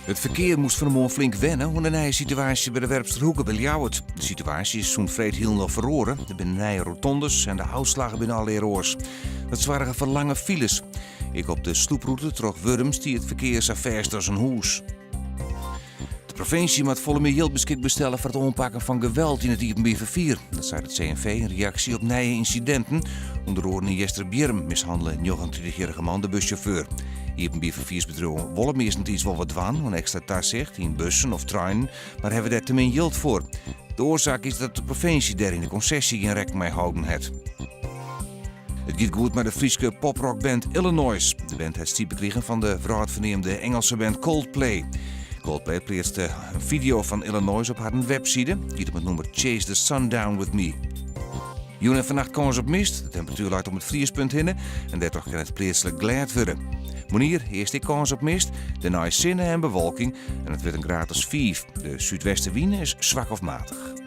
Het verkeer moest vanmorgen flink wennen aan de nieuwe situatie bij de Werpsterhoeken bij Ljouwert. De situatie is zo'n vreed heel nog verloren. Er zijn nieuwe rotondes en de houtslagen binnen alle eroors. Dat waren van lange files. Ik op de sloeproute trok Wurms die het verkeer zo verst als een hoes. De provincie moet volle meer geld beschikbaar stellen voor het aanpakken van geweld in het Iepenbievervier. Dat zei het CNV in reactie op nieuwe incidenten. Onder andere in Jesterbjerm mishandelen een 29-jarige man de buschauffeur. Iepenbieverviersbedrijven willen meestal iets wel wat van, een extra toezicht in bussen of treinen, maar hebben daar te min geld voor. De oorzaak is dat de provincie daar in de concessie in rekening mee houden heeft. Het gaat goed met de Friese poprockband Illinois. De band heeft stiep gekregen van de verneemde Engelse band Coldplay. Coldplay plaatste een video van Illinois op haar website. Die op het nummer Chase the Sun Down With Me. Joen en vannacht kans op mist. De temperatuur lijkt om het vriespunt heen. En daardoor kan het plaatselijk glad worden. Morgen eerst die kans op mist. Daarna is zinnen en bewolking. En het wordt een graad als 5. De zuidwestenwind is zwak of matig.